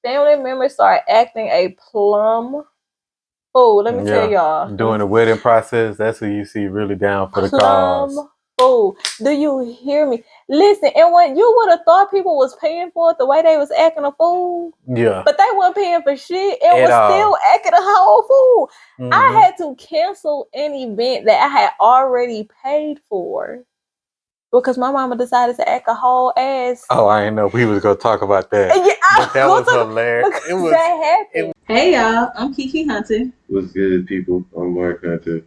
family members start acting a plum fool. Let me tell y'all. During the wedding process, that's who you see really down for the cause. Plum fool. Do you hear me? Listen, and when you would have thought people was paying for it the way they was acting a fool. Yeah. But they weren't paying for shit and was still acting a whole fool. Mm-hmm. I had to cancel an event that I had already paid for. Because my mama decided to act a whole ass. Oh, I didn't know we was gonna talk about that. Yeah, but that was hilarious. That happened. Hey y'all, I'm Kiki Hunter. What's good, people? I'm Mark Hunter.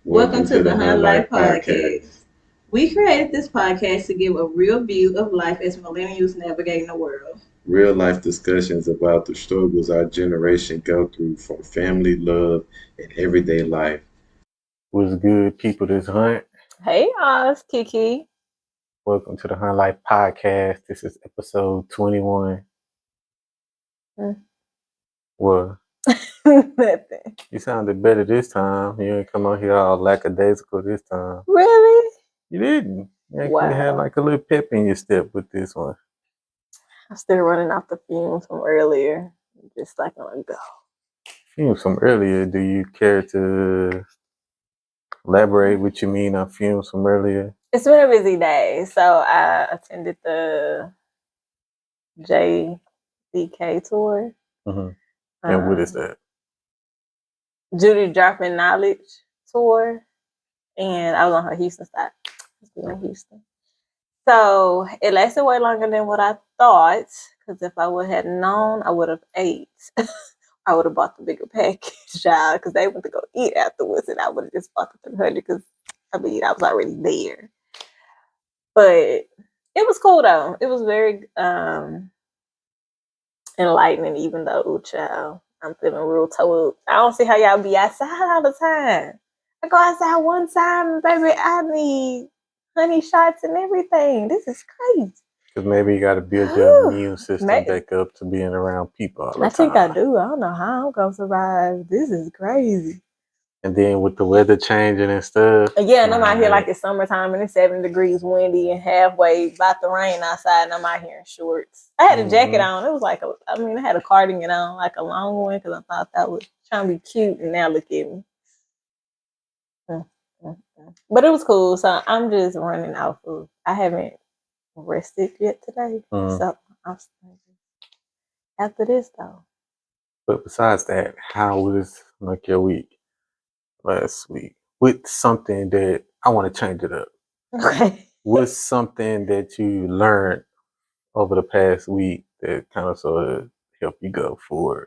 Welcome to the Hunt Life Podcast. We created this podcast to give a real view of life as millennials navigating the world. Real life discussions about the struggles our generation go through from family, love, and everyday life. What's good, people? This Hunt. Hey y'all, it's Kiki. Welcome to the Hunt Life Podcast. This is episode 21. What? Nothing. You sounded better this time. You didn't come on here all lackadaisical this time. Really? You didn't. You wow. had like a little pep in your step with this one. I'm still running off the fumes from earlier. Just like on a go. Fumes from earlier. Do you care to elaborate what you mean on fumes from earlier? It's been a busy day. So I attended the JDK tour. Mm-hmm. And what is that? Judy Dropping Knowledge tour. And I was on her Houston stop. In Houston. So it lasted way longer than what I thought. Because if I would have known, I would have ate. I would have bought the bigger package, child, because they went to go eat afterwards, and I would have just bought the 300 because I was already there. But it was cool though. It was very enlightening, even though, child, I'm feeling real toe up. I don't see how y'all be outside all the time. I go outside one time, baby, I need honey shots and everything. This is crazy. Because maybe you got to build your immune system back up to being around people all the time. I think I do. I don't know how I'm going to survive. This is crazy. And then with the weather changing and stuff. Yeah, and I'm out here like it's summertime and it's 7 degrees windy and halfway about to rain outside, and I'm out here in shorts. I had a jacket on. It was like, I had a cardigan on, like a long one, because I thought that was trying to be cute, and now look at me. But it was cool. So I'm just running out of. I haven't rested yet today. So I'm after this though. But besides that, how was like your week last week? With something that I want to change it up. Okay. What's something that you learned over the past week that kind of sort of helped you go forward?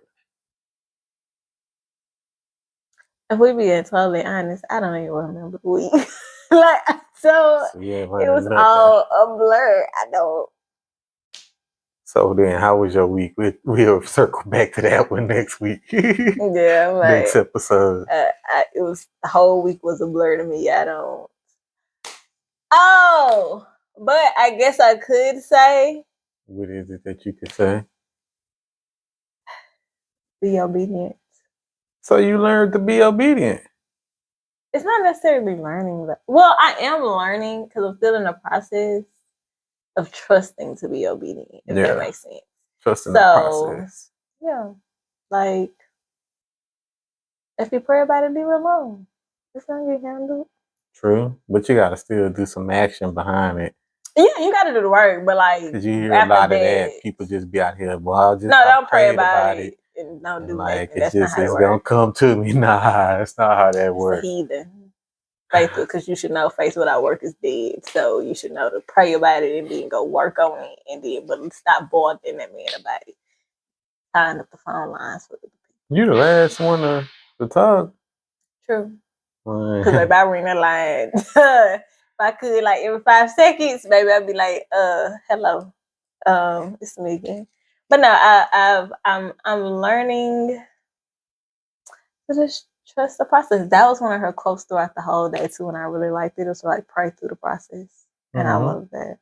If we being totally honest, I don't even remember the week. It was all a blur. I don't. So then, how was your week? We'll circle back to that one next week. Yeah, next episode. It was the whole week was a blur to me. I don't. Oh, but I guess I could say. What is it that you could say? Be obedient. So you learned to be obedient. It's not necessarily learning. Well, I am learning because I'm still in the process of trusting to be obedient, if that makes sense. Trusting the process. Yeah. Like, if you pray about it, leave it alone. It's not your handle. True. But you got to still do some action behind it. Yeah, you got to do the work, but like... Because you hear a lot of that. People just be out here, well, don't pray about it. And don't do like that. It's gonna come to me. Nah, that's not how that works. Heathen. Faith, because you should know faith without work is dead. So you should know to pray about it and then go work on it, and then but stop bothering that man about it. Tying up the phone lines for the people. You the last one to talk. True. Because if I ring that line, if I could, like every 5 seconds, maybe I'd be like, hello, it's me again. But no, I'm learning to just trust the process. That was one of her quotes throughout the whole day too, and I really liked it. It was like pray through the process, and I love that.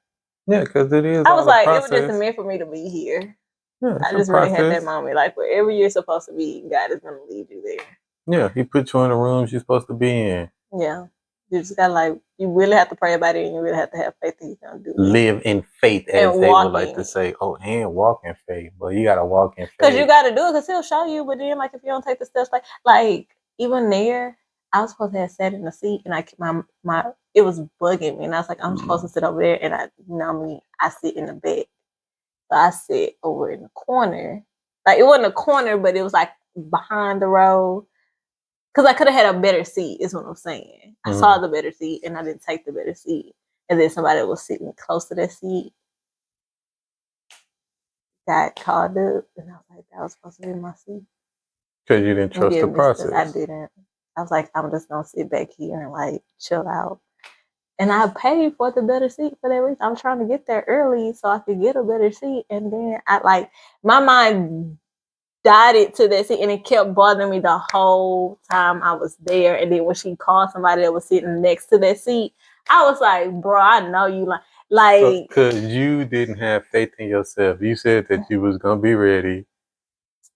Yeah, because it is. I was like, it was just meant for me to be here. Yeah, I just really had that moment, like wherever you're supposed to be, God is going to lead you there. Yeah, He put you in the rooms you're supposed to be in. Yeah, You just gotta like, you really have to pray about it, and you really have to have faith that he's gonna do it. Live in faith, as And they walk would like in to it. say. Oh, and walk in faith. But you gotta walk in Cause you faith. gotta do it, cause he'll show you. But then, like, if you don't take the steps, like even there, I was supposed to have sat in the seat, and my it was bugging me, and I was like, I'm supposed to sit over there, and I sit in the back, so I sit over in the corner. Like, it wasn't a corner, but it was like behind the row. Cause I could have had a better seat, is what I'm saying. I saw the better seat, and I didn't take the better seat, and then somebody was sitting close to that seat got called up, and I was like, that was supposed to be my seat. Because you didn't trust the process. I didn't. I was like, I'm just gonna sit back here and like chill out. And I paid for the better seat for that reason. I'm trying to get there early so I could get a better seat. And then my mind dotted to that seat, and it kept bothering me the whole time I was there. And then when she called somebody that was sitting next to that seat, I was like, bro, I know you like because you didn't have faith in yourself. You said that you was gonna be ready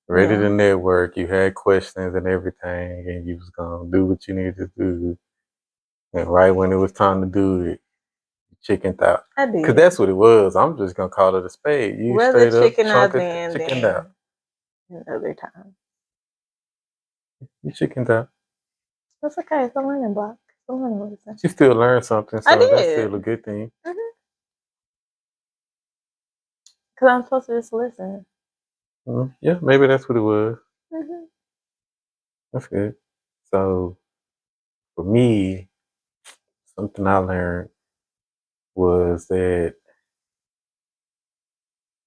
to network. You had questions and everything, and you was gonna do what you needed to do. And right when it was time to do it, you chickened out. I did. Because that's what it was. I'm just gonna call it a spade. You Rather straight up chicken out chickened out. Another time. You chickened out. That's okay. It's a learning block. It's a learning lesson. You still learned something, so I did. that's still a good thing. Because I'm supposed to just listen. Yeah, maybe that's what it was. Mm-hmm. That's good. So for me, something I learned was that,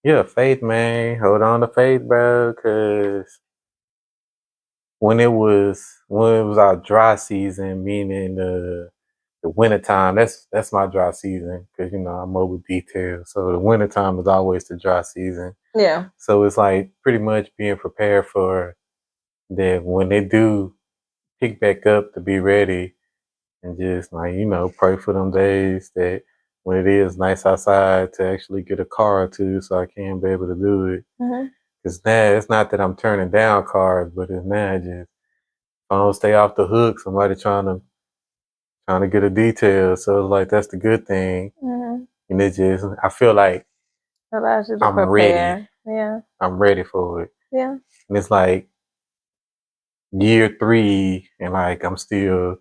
yeah, faith, man. Hold on to faith, bro. Because when it was our dry season, meaning the wintertime, that's my dry season. Because I'm mobile detail, so the wintertime is always the dry season. Yeah. So it's like pretty much being prepared for that when they do pick back up, to be ready. And just like, pray for them days that when it is nice outside to actually get a car or two so I can be able to do it. Because now it's not that I'm turning down cars, but it's now just, if I don't stay off the hook, somebody trying to get a detail. So it's like, that's the good thing. And it just, I feel like allows you to I'm prepare. ready. Yeah. I'm ready for it. Yeah. And it's like year 3 and like I'm still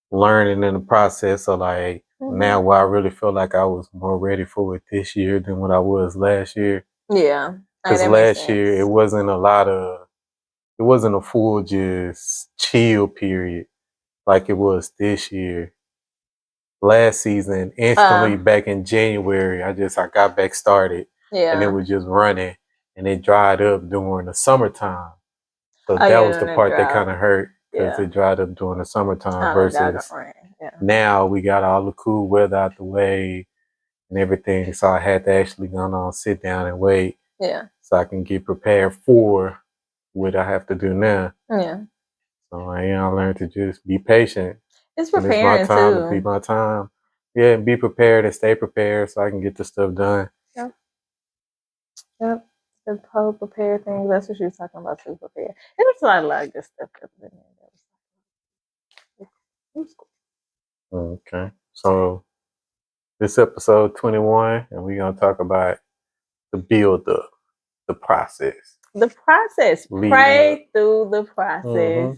learning in the process. So like now where I really feel like I was more ready for it this year than what I was last year. Yeah. Because last year it wasn't a full just chill period like it was this year. Last season, instantly back in January, I got back started. Yeah. And it was just running, and it dried up during the summertime. So that was the part that kind of hurt, because it dried up during the summertime versus now we got all the cool weather out the way and everything. So I had to actually go on, sit down and wait. Yeah. So I can get prepared for what I have to do now. Yeah. So I learned to just be patient. It's preparing it's my time too. to be my time. Yeah, be prepared and stay prepared so I can get the stuff done. Yeah. Yep. The whole prepare thing. That's what she was talking about too. Prepare. It was a lot of good stuff that was in there. It was cool. Okay. So this episode 21, and we're gonna talk about the build up, the process. The process. Pray through the process. Mm-hmm.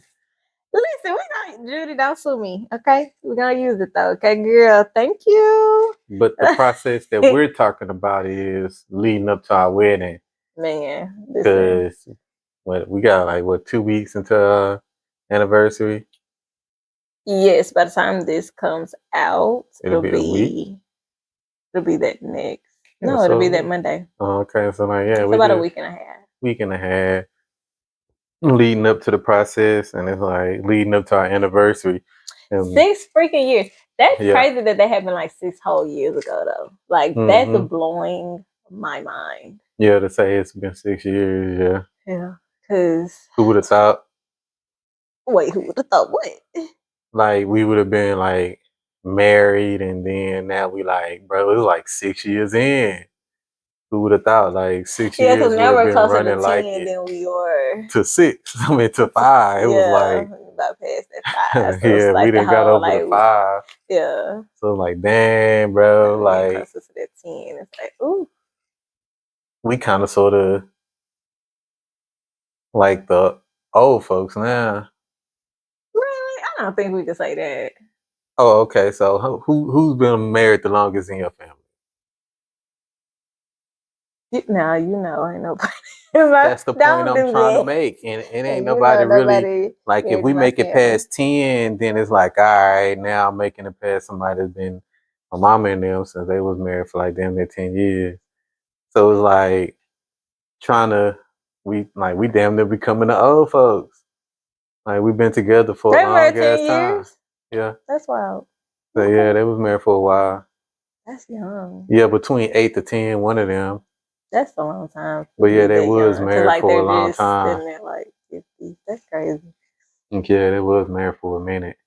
Listen, Judy, don't sue me, okay? We're gonna use it though, okay, girl? Thank you. But the process that we're talking about is leading up to our wedding. Man, because we got 2 weeks until our anniversary. Yes, by the time this comes out, it'll be a week. It'll be that next. Yeah, no, it'll be that Monday. Okay, so it's about a week and a half. Week and a half leading up to the process, and it's like leading up to our anniversary. 6 freaking years. That's crazy that that happened like 6 whole years ago, though. Like that's blowing my mind. Yeah, to say it's been 6 years. Yeah. Yeah, because who would have thought? Wait, who would have thought what? Like we would have been like married, and then now we bro, it was like 6 years in. Who would have thought 6 years? Because now we're closer to 10 like than we were to 6. I mean to 5. It was like about past that 5. So Yeah, it's we like the done got whole over the 5. yeah. So like, damn, bro, We're getting like closer to that 10. It's like, ooh. we kind of sort of like the old folks now. Really? I don't think we could say that. Oh, okay. So who's been married the longest in your family? Now you know ain't nobody. That's the point Don't I'm do trying to that. make, and it Yeah, ain't you know nobody really nobody like. If married we in my make it family. past 10, then it's like, all right, now I'm making it past somebody that's been my mama and them since they was married for like damn near 10 years. So it's like trying to we damn near becoming the old folks. Like we've been together for a They long married ass 10 time. years? Yeah. That's wild. So yeah, they was married for a while. That's young. Yeah, between 8 to 10, one of them. That's a long time. But yeah, To be they that was young. 'Cause, married like for a they're long just time. sitting at like 50. That's crazy. Yeah, they was married for a minute.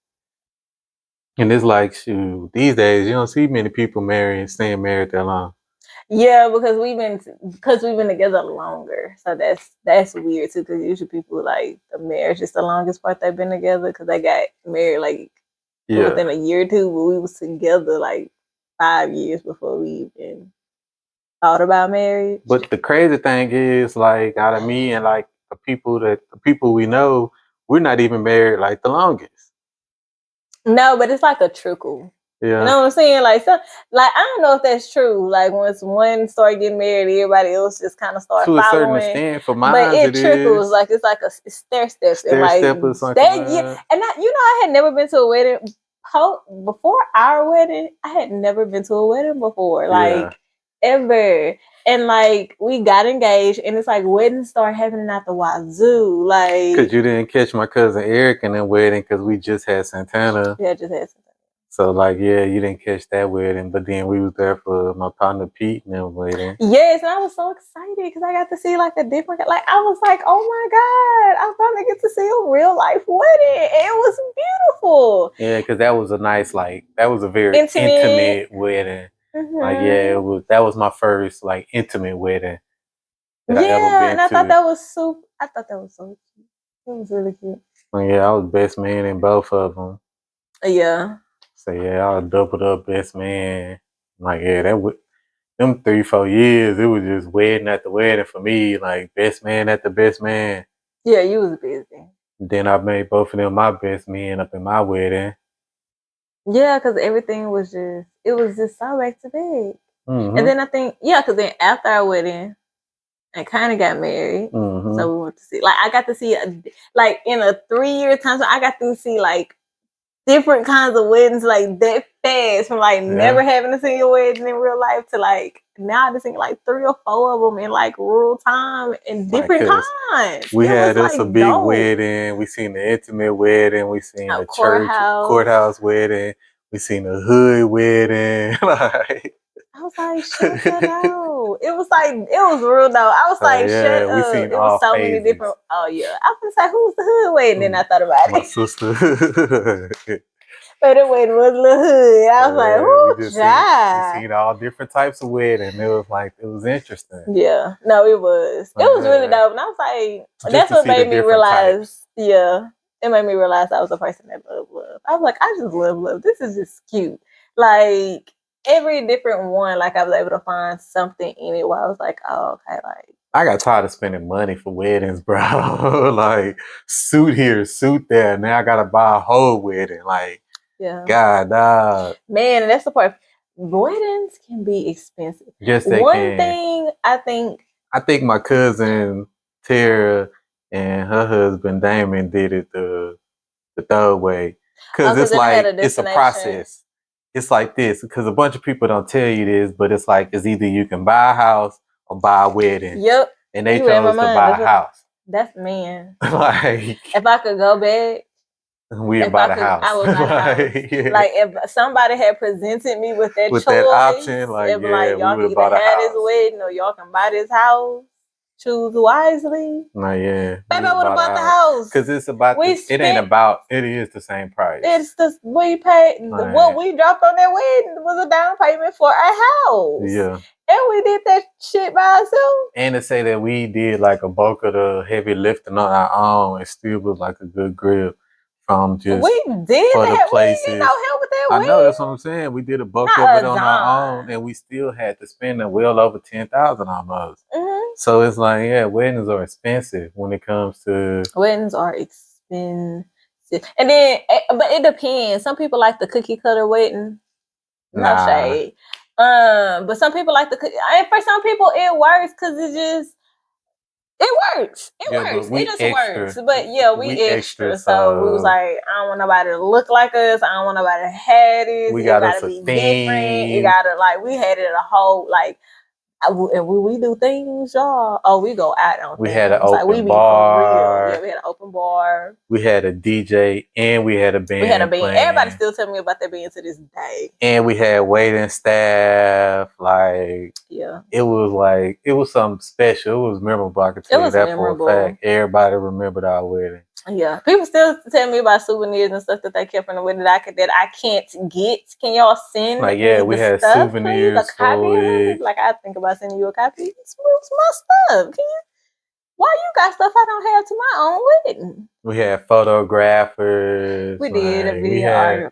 And it's like, shoot, these days you don't see many people marrying, staying married that long. Yeah, because we've been together longer, so that's weird too. Because usually people like the marriage is the longest part they've been together because they got married like Yeah. within a year or two, but we was together like 5 years before we even thought about marriage. But the crazy thing is, like, out of me and like the people we know, we're not even married like the longest. No, but it's like a trickle. Yeah. You know what I'm saying? Like, so, like I don't know if that's true. Like, once one start getting married, everybody else just kind of start To a certain following. extent, for mine, But it trickles. is. Like, it's like a stair step. Stair Like step or something that. like Yeah, that. and I had never been to a wedding. Before our wedding, I had never been to a wedding before. Like ever. And like we got engaged, and it's like weddings start happening at the wazoo. Like, Because you didn't catch my cousin Eric in that wedding because we just had Santana. Yeah, just had some. So like, yeah, you didn't catch that wedding, but then we was there for my partner Pete and them wedding. Yes, and I was so excited because I got to see like a different. Like I was like, oh my god, I finally get to see a real life wedding. It was beautiful. Yeah, because that was a nice, like, that was a very intimate wedding. Mm-hmm. Like, yeah, that was my first like intimate wedding that I ever Yeah, been and I to. thought that was super. I thought that was so cute. It was really cute. Like, yeah, I was best man in both of them. Yeah. So yeah, I was doubled up best man. Like, yeah, that would them 3-4 years. It was just wedding after wedding for me. Like best man after best man. Yeah, you was busy. Then I made both of them my best men up in my wedding. Yeah, because everything was just, it was just so back to back. Mm-hmm. And then I think, yeah, because then after our wedding, I kind of got married. Mm-hmm. So we went to see, like, I got to see, like, in a 3-year time, so I got to see, like, different kinds of weddings, like, that fast, from, like, never having to see a wedding in real life to, like, now I've seen, like, 3 or 4 of them in, like, rural time and different kinds. We had us like, a big wedding. We seen the intimate wedding. We seen a church courthouse wedding. We seen a hood wedding. Like, I was like, shut that out. It was like, it was real though. I was like, shut up. We seen it was so many different. Oh yeah. I was like, who's the hood wedding? Then I thought about it. My sister. But the wedding was a little hood. I was like, whoo, we seen all different types of wedding. It was like, it was interesting. Yeah. No, it was. It was really dope. And I was like, that's what made me realize. Yeah. It made me realize I was a person that loved love. I was like, I just love love. This is just cute. Like, every different one, like I was able to find something in it where I was like, oh, okay, like I got tired of spending money for weddings, bro. Like suit here, suit there. Now I gotta buy a whole wedding. Like, yeah, God, dog. Man, and that's the part. Weddings can be expensive. Yes, they One can. thing I think my cousin Tara and her husband Damon did it the third way. Because it's like, it's a process. It's like this, because a bunch of people don't tell you this, but it's like, it's either you can buy a house or buy a wedding. Yep. And they chose to buy a house. That's man. Like, if I could go back, we'd buy the house. I would buy the house. Yeah. Like if somebody had presented me with that choice, that option, like, yeah, y'all we would can either buy have the this house. wedding or y'all can buy this house. Choose wisely. Nah, yeah. Baby, I would have bought the house. Because it's about, it ain't about, it is the same price. It's the, we paid, what we dropped on that wedding was a down payment for a house. Yeah. And we did that shit by ourselves. And to say that we did like a bulk of the heavy lifting on our own, it still was like a good grip from just We did for the that. We places. didn't get no help with that. I know that's what I'm saying. We did a bulk Not of it a on our dime. own, and we still had to spend well over 10,000 almost. Mm-hmm. So it's like, yeah, weddings are expensive when it comes to Weddings are expensive, and then, but it depends. Some people like the cookie cutter wedding. No shade. But some people like the cookie. And for some people, it works because it works. It works. But we It just extra. works. But yeah, we extra. So we was so like, I don't want nobody to look like us. I don't want nobody to have this. we It got gotta us a be different. It theme. gotta we had it a whole and when we do things, y'all. Oh, we go out on. We things. had an open we be bar. For real. Yeah, we had an open bar. We had a DJ and we had a band. We had a band. Playing. Everybody still tell me about that band to this day. And we had waiting staff. Like, yeah, it was something special. It was memorable. I can tell you that memorable. For a fact. Everybody remembered our wedding. Yeah, people still tell me about souvenirs and stuff that they kept from the wedding that I can't get. Can y'all send? Like, yeah, we had stuff, souvenirs. please? A copy. Like, I think about sending you a copy. It's my stuff. Can you? Why you got stuff I don't have to my own wedding? We had photographers. We did a video.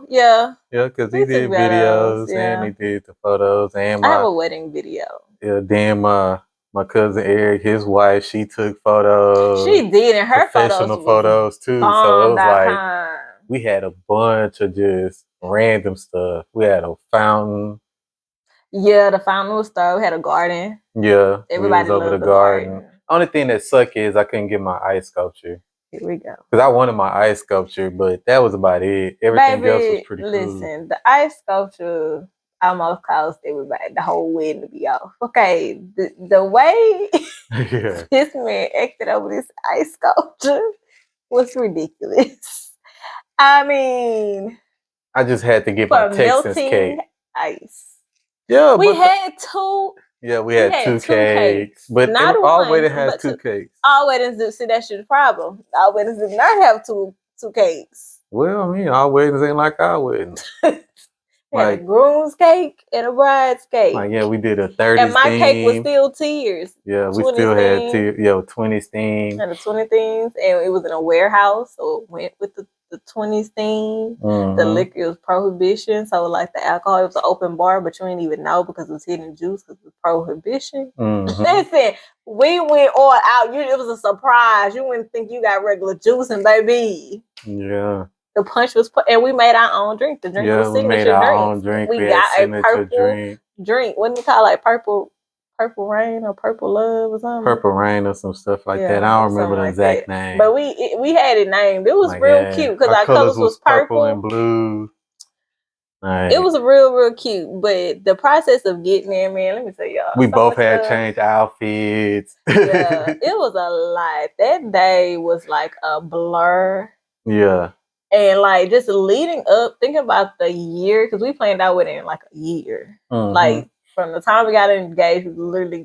Yeah, because he did videos and he did the photos. And I have a wedding video. Yeah, then my cousin Eric, his wife, she took photos. She did, and her professional photos too. So it was like we had a bunch of just random stuff. We had a fountain. Yeah, the fountain was thorough. We had a garden. Yeah, everybody was over the garden. Only thing that sucked is I couldn't get my ice sculpture. Here we go. Because I wanted my ice sculpture, but that was about it. Everything else was pretty cool. Listen, the ice sculpture almost caused everybody, the whole wedding, to be off. Okay, the way this man acted over this ice sculpture was ridiculous. I mean, I just had to get my Texas cake. Ice. Yeah, we had two. Yeah, we had two cakes. But not all weddings had two cakes. All weddings do. See, that's the problem. All weddings do not have two cakes. Well, I mean, our weddings ain't like our weddings. Like a groom's cake and a bride's cake. Like, yeah, we did a 30s and my theme. Cake was still tears. Yeah, we still had tears. Yeah, 20s theme. And the 20 themes. And it was in a warehouse, so it went with the 20s theme. Mm-hmm. The liquor was prohibition. So, like, the alcohol, it was an open bar, but you didn't even know because it was hidden juice because it was prohibition. Mm-hmm. Listen, we went all out. It was a surprise. You wouldn't think you got regular juice, and baby. Yeah. The punch was and we made our own drink. The drink was signature drink. We made our own drink. We got a purple drink. What do you call it? Like purple rain or purple love or something? Purple rain or some stuff like that. I don't remember the exact name. But we had it named. It was real cute because our colors was purple and blue. Like, it was real cute. But the process of getting there, man, let me tell y'all. We both had changed outfits. Yeah, it was a lot. That day was like a blur. Yeah. And like just leading up, thinking about the year, because we planned our wedding in like a year. Mm-hmm. Like from the time we got engaged, we literally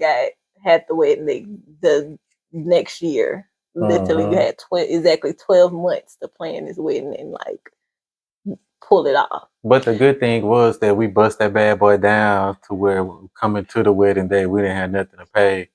had the wedding the next year. Literally, we had exactly 12 months to plan this wedding and like pull it off. But the good thing was that we bust that bad boy down to where coming to the wedding day, we didn't have nothing to pay.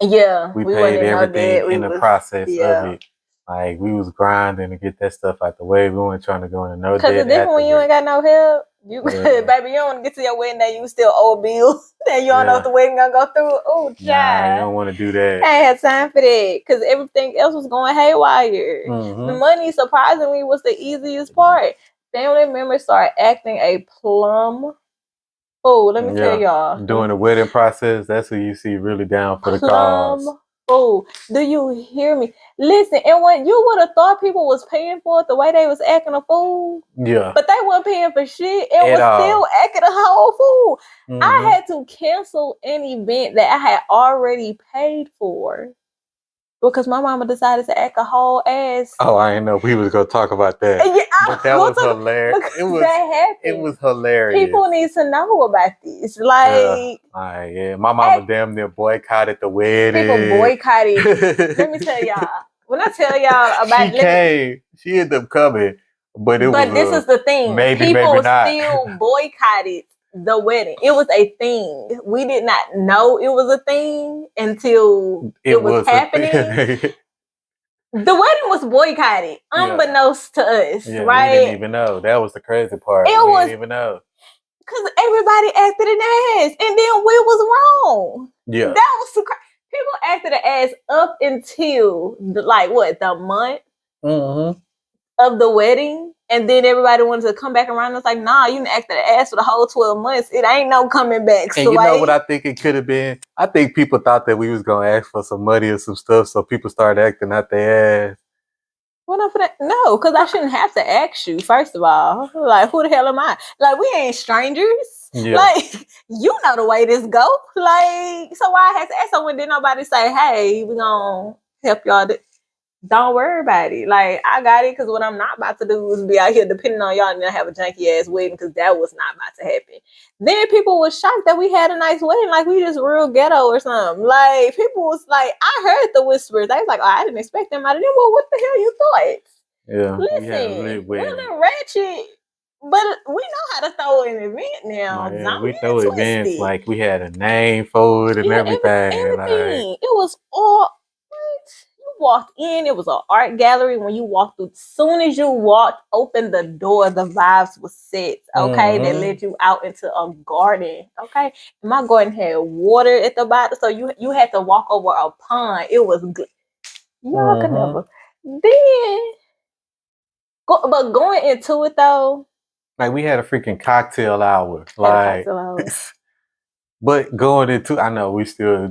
Yeah, we paid everything in the process of it. Like, we was grinding to get that stuff out the way. We weren't trying to go into no debt. Because it's different when you ain't got no help. Baby, you don't want to get to your wedding day, you still owe bills. And you don't know if the wedding gonna go through. Oh, child. Nah, you don't want to do that. I ain't had time for that. Because everything else was going haywire. Mm-hmm. The money, surprisingly, was the easiest part. Family members started acting a plum. Oh, let me tell y'all. During the wedding process, that's who you see really down for the cause. Oh, do you hear me? Listen, and when you would have thought people was paying for it the way they was acting a fool. Yeah. But they weren't paying for shit and was still acting a whole fool. Mm-hmm. I had to cancel an event that I had already paid for because my mama decided to act a whole ass. Oh, I didn't know we was gonna talk about that. Yeah, but that was hilarious. It was hilarious. People need to know about this. Like, my mama damn near boycotted the wedding. People boycotted. Let me tell y'all. When I tell y'all about she ended up coming, but this is the thing. People maybe not. Still boycotted the wedding. It was a thing. We did not know it was a thing until it was happening. The wedding was boycotted, unbeknownst to us, Yeah, right? we didn't even know. That was the crazy part. It We was didn't even know. because everybody acted an ass, and then we was wrong. Yeah. That was so crazy. People acted an ass up until the month of the wedding, and then everybody wanted to come back around. It's like, nah, you didn't act an ass for the whole 12 months. It ain't no coming back. And so you know what I think it could have been? I think people thought that we was gonna ask for some money or some stuff, so people started acting out their ass. No, because I shouldn't have to ask you, first of all. Like, who the hell am I? Like, we ain't strangers. Yeah. Like, you know the way this go. Like, so why I had to ask someone? Did nobody say, hey, we gonna help y'all? Don't worry about it. Like, I got it, because what I'm not about to do is be out here depending on y'all and then have a janky ass wedding, because that was not about to happen. Then people was shocked that we had a nice wedding, like we just real ghetto or something. Like, people was like, I heard the whispers. They was like, oh, I didn't expect them out of them. Well, what the hell you thought? Yeah. Listen, we're the ratchet, but we know how to throw an event now. Yeah, we throw events twisted. like we had a name for it and everything. Everything. It was all. You walked in, it was an art gallery. When you walked through, as soon as you walked, opened the door, the vibes was set. Okay, they led you out into a garden. Okay, and my garden had water at the bottom, so you had to walk over a pond. It was good. Y'all could never. Then, but going into it though, like we had a freaking cocktail hour. Like, but going into, I know we still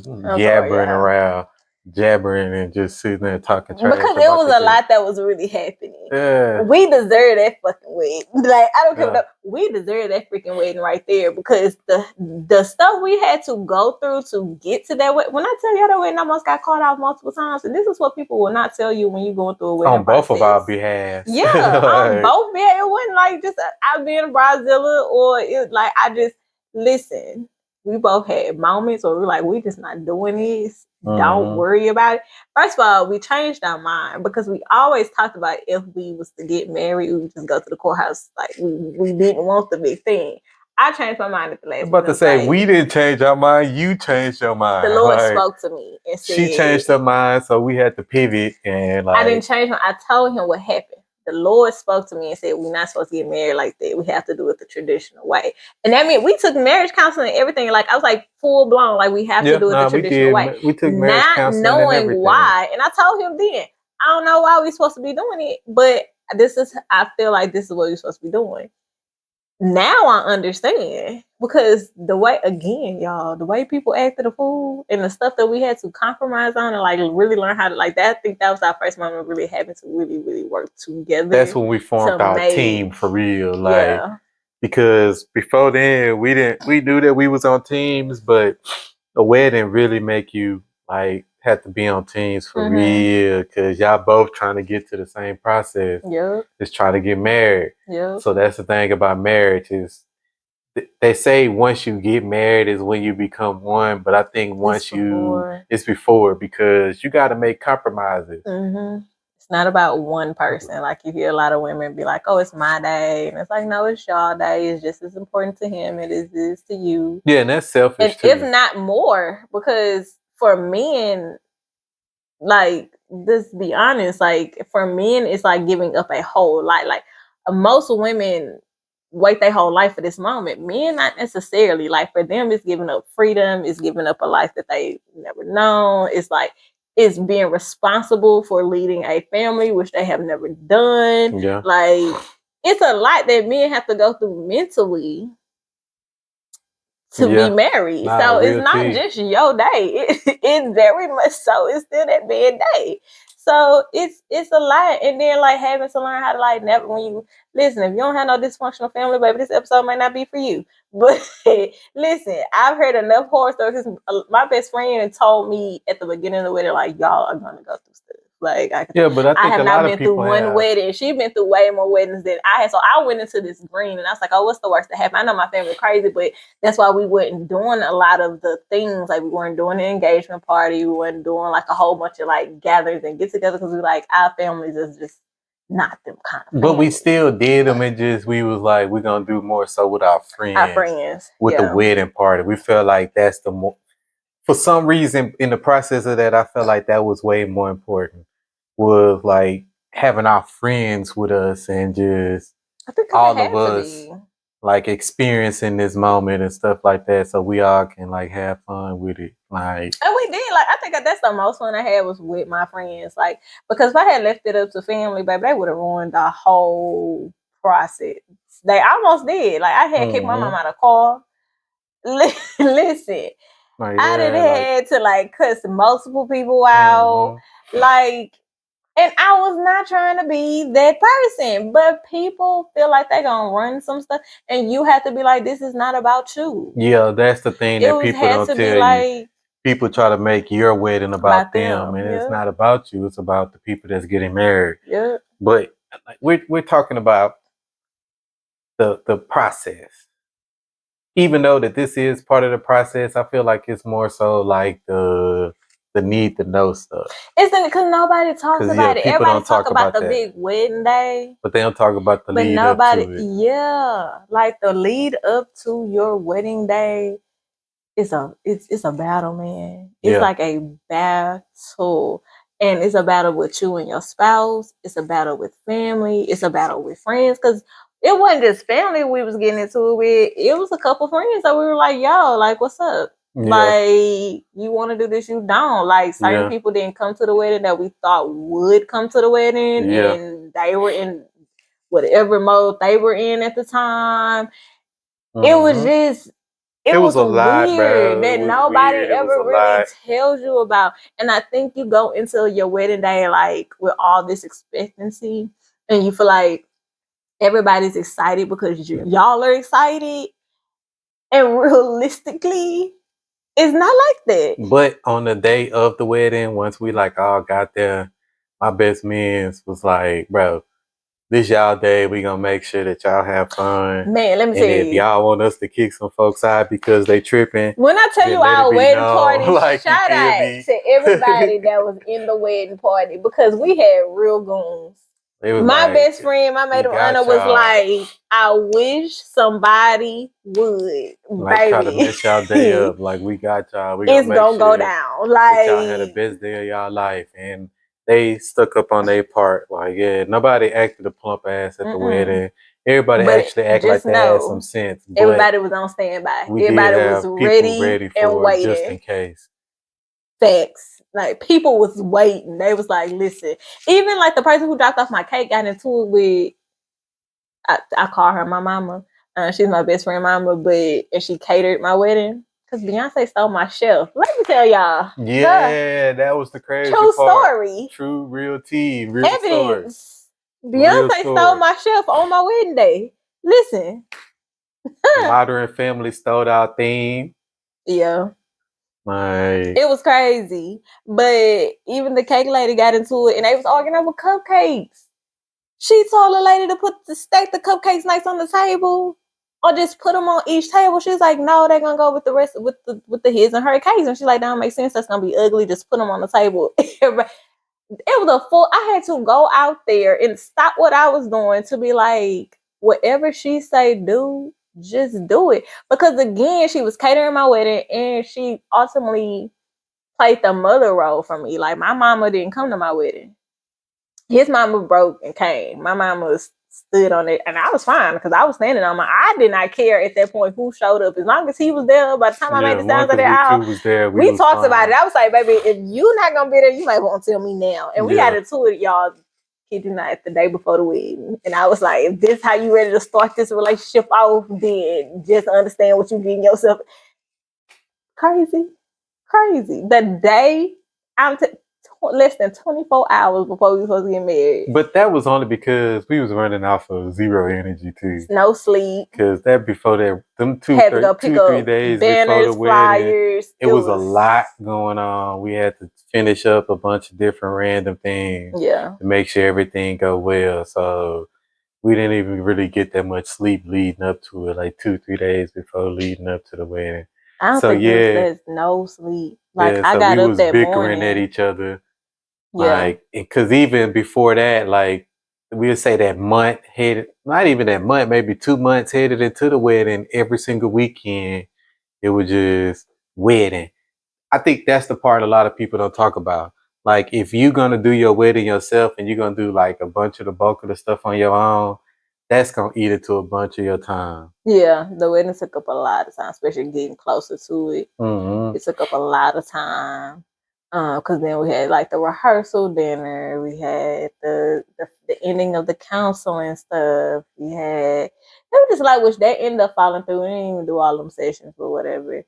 jabbering and just sitting there talking trash. Because it was a lot that was really happening. Yeah. We deserve that fucking wedding. Like, I don't care. We deserve that freaking wedding right there, because the stuff we had to go through to get to that wedding. When I tell y'all that wedding almost got called out multiple times, and this is what people will not tell you when you're going through a wedding on both of our behalves. Yeah, on both behalves. It wasn't like just I being a Brazilla, or it like I just listen. We both had moments where we're like, we just not doing this. Don't worry about it. First of all, we changed our mind, because we always talked about if we was to get married, we would just go to the courthouse. Like, we didn't want the big thing. I changed my mind at the last. I'm about to say, we didn't change our mind. You changed your mind. The Lord spoke to me and said, she changed her mind, so we had to pivot. And I didn't change my. I told him what happened. The Lord spoke to me and said, we're not supposed to get married like that. We have to do it the traditional way. And that meant we took marriage counseling and everything. Like, I was like full blown, like we have to do it the traditional way. We took marriage counseling not knowing and everything. why. And I told him then, I don't know why we're supposed to be doing it, but I feel like this is what we're supposed to be doing. Now I understand, because the way, again, y'all, the way people acted a fool and the stuff that we had to compromise on and like really learn how to like that. I think that was our first moment really having to really, really work together. That's when we formed our team for real. Like, because before then we knew that we was on teams, but a wedding really make you like have to be on teams for real, because y'all both trying to get to the same process. Just try to get married. So that's the thing about marriage is they say once you get married is when you become one, but I think once it's before, because you got to make compromises. It's not about one person. Like, you hear a lot of women be like, oh, it's my day. And it's like, no, it's y'all day. It's just as important to him as it is to you. Yeah, and that's selfish too. If not more, because for men, like, let's be honest, like, for men, it's like giving up a whole lot. Like, most women wait their whole life for this moment. Men, not necessarily. Like, for them, it's giving up freedom. It's giving up a life that they've never known. It's like, it's being responsible for leading a family, which they have never done. Like, it's a lot that men have to go through mentally to be married. So it's not just your day. It very much so. It's still that bad day. So it's a lot. And then like having to learn how to like never, when you listen, if you don't have no dysfunctional family, baby, this episode might not be for you. But listen, I've heard enough horror stories. My best friend told me at the beginning of the wedding, like, y'all are gonna go through stuff. Like, but I think have not been through one wedding. She's been through way more weddings than I had. So I went into this green and I was like, oh, what's the worst that happened? I know my family crazy, but that's why we weren't doing a lot of the things. Like, we weren't doing the engagement party. We weren't doing like a whole bunch of like gatherings and get together, because we like, our families is just not them kind of families. But we still did them, and just we was like, we're gonna do more so with our friends. With the wedding party. We felt like that's the more, for some reason in the process of that, I felt like that was way more important. was like having our friends with us and just I think all it of had to us be. like experiencing this moment and stuff like that, so we all can like have fun with it. Like, And we did. Like, I think that's the most fun I had was with my friends. Like, because if I had left it up to family, baby, they would have ruined the whole process. They almost did. Like, I had kicked my mom out of the car. Listen, like I done that, had to like cuss multiple people out. Like, and I was not trying to be that person, but people feel like they gonna run some stuff, and you have to be like, this is not about you. yeah, that's the thing that people had don't to tell be you. like People try to make your wedding about them, and yeah. it's not about you. It's about the people that's getting married. Yeah. But like, we're talking about the process. Even though that this is part of the process, I feel like it's more so like the need to know stuff. Isn't it because nobody talks 'Cause, about yeah, it? people Everybody don't talk about the about that. big wedding day, But they don't talk about the but lead nobody. up to it. Yeah, like the lead up to your wedding day is it's a battle, man. It's Yeah. like a battle, and it's a battle with you and your spouse. It's a battle with family. It's a battle with friends because it wasn't just family we was getting into it with. It was a couple friends that we were like, yo, like, what's up? Yeah. Like, you want to do this, you don't. Like, certain Yeah. people didn't come to the wedding that we thought would come to the wedding, Yeah. and they were in whatever mode they were in at the time. It was just, it was a lot, weird bro. that It was nobody weird. It was ever a really lot. tells you about. And I think you go into your wedding day like with all this expectancy, and you feel like everybody's excited because y'all are excited. And realistically, it's not like that. But on the day of the wedding, once we like all got there, my best man was like, bro, this y'all day, we gonna make sure that y'all have fun. Man, let me And tell if you. y'all want us to kick some folks out because they tripping, When I tell then you let it our be wedding known. party, Like, you shout feel out me? to everybody that was in the wedding party because we had real goons. It was My like, best friend, my maid of got honor, was y'all. like, I wish somebody would, like baby. try to mess y'all day up. Like, we got y'all. We It's make gonna go sure down. that y'all had the Like, best day of y'all life. And they stuck up on their part. Like, yeah, nobody acted a plump ass at the wedding. Everybody but actually act like just they had know, some sense. But everybody was on standby. we did Everybody was have people ready and for it just in waiting. case. Facts. Like, people was waiting. They was like, listen. Even like the person who dropped off my cake got into it with, I call her my mama. She's my best friend mama, and she catered my wedding because Beyonce stole my chef. Let me tell y'all. Yeah, that was the crazy True part. story. True, real tea, real Evidence. story. Real Beyonce story. stole my chef on my wedding day. Listen. Modern Family stole our theme. Yeah. Like, it was crazy. But even the cake lady got into it and they was arguing over cupcakes. She told the lady to stack the cupcakes nice on the table, or just put them on each table. She's like, no, they're gonna go with the rest with the his and her cakes. And she's like, that don't make sense. That's gonna be ugly. Just put them on the table. It was a full. I had to go out there and stop what I was doing to be like, whatever she say, do, just do it. Because again, she was catering my wedding, and she ultimately played the mother role for me. Like, my mama didn't come to my wedding. His mama broke and came. My mama stood on it, and I was fine because I was standing on my. I did not care at that point who showed up, as long as he was there. By the time I made the sounds of the aisle, we talked about it. I was like, "Baby, if you not gonna be there, you might want to tell me now." And we got into it, y'all. Kid you not, the day before the wedding, and I was like, "If this how you ready to start this relationship off, then just understand what you getting yourself." Crazy. The day less than 24 hours before we were supposed to get married. But that was only because we was running off of zero energy too. No sleep. Because that before that, them two, had to go pick 3 up days banners, before the wedding, flyers. it was a lot going on. We had to finish up a bunch of different random things to make sure everything go well. So we didn't even really get that much sleep leading up to it, like 2-3 days before leading up to the wedding. I don't think there's no sleep. Like, I so got we up was that bickering morning at each other. Yeah. Like, because even before that, like, we would say that month headed, not even that month, maybe 2 months headed into the wedding, every single weekend, it was just wedding. I think that's the part a lot of people don't talk about. like if you're gonna do your wedding yourself and you're gonna do like a bunch of the bulk of the stuff on your own, that's gonna eat into a bunch of your time. Yeah, the wedding took up a lot of time, especially getting closer to it. Mm-hmm. It took up a lot of time. Because then we had like the rehearsal dinner, we had the ending of the counseling stuff. We had it was just like which that ended up falling through. We didn't even do all them sessions or whatever.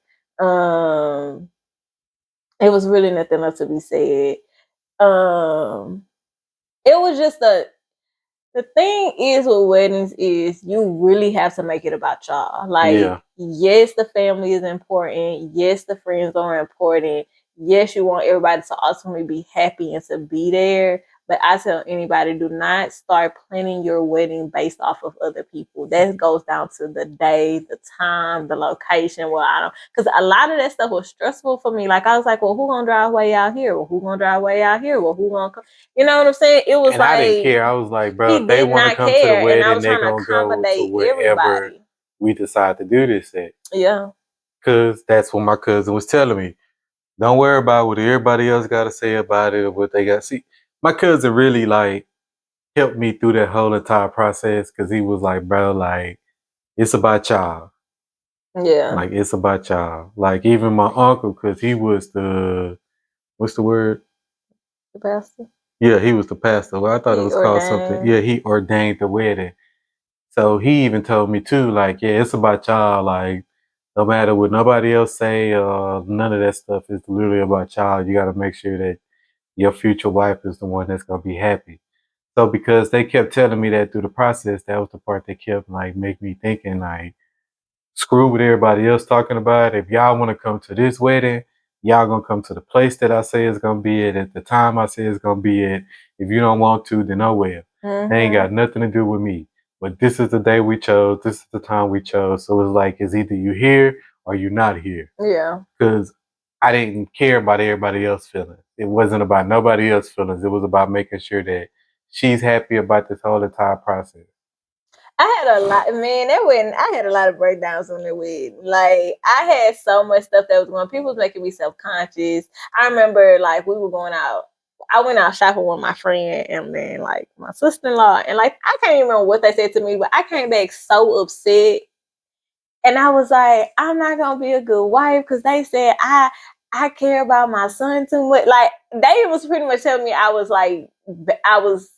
It was really nothing else to be said. It was just the thing is with weddings is you really have to make it about y'all. Like, Yeah. yes, the family is important. Yes, the friends are important. Yes, you want everybody to ultimately be happy and to be there. But I tell anybody, do not start planning your wedding based off of other people. That goes down to the day, the time, the location. Well, I don't, because a lot of that stuff was stressful for me. Like I was like, well, who gonna drive way out here? Well, who gonna drive way out here? Well, who gonna come? You know what I'm saying? It was And I didn't like care. I was like, bro, he if they did want to not come to the care, and I wedding, was they're trying to going to go to accommodate wherever everybody. we decide to do this at. Yeah. Because that's what my cousin was telling me. Don't worry about what everybody else got to say about it or what they got. See, my cousin really like helped me through that whole entire process because he was like, bro, like, it's about y'all. Yeah. Like, it's about y'all. Like, even my uncle, because he was what's the word? The pastor. Yeah, he was the pastor. Well, I thought it He was called something. ordained. Yeah, he ordained the wedding. So he even told me too, like, yeah, it's about y'all. Like, no matter what nobody else say, none of that stuff is literally about y'all. You got to make sure that your future wife is the one that's gonna be happy. So because they kept telling me that through the process, that was the part that kept like make me thinking like, screw what everybody else talking about. If y'all want to come to this wedding, y'all gonna come to the place that I say is gonna be at the time I say it's gonna be at. If you don't want to, then oh well. They ain't got nothing to do with me. But this is the day we chose. This is the time we chose. So it's like it's either you here or you not here. Yeah. Because I didn't care about everybody else's feelings. It wasn't about nobody else's feelings. It was about making sure that she's happy about this whole entire process. I had a lot, man. That wedding, I had a lot of breakdowns on the wedding. Like, I had so much stuff that was going. People was making me self conscious. I remember, like, we were going out. I went out shopping with my friend and then, like, my sister in law, and like, I can't even remember what they said to me, but I came back so upset. And I was like, I'm not gonna be a good wife because they said I care about my son too much. Like they was pretty much telling me I was like I was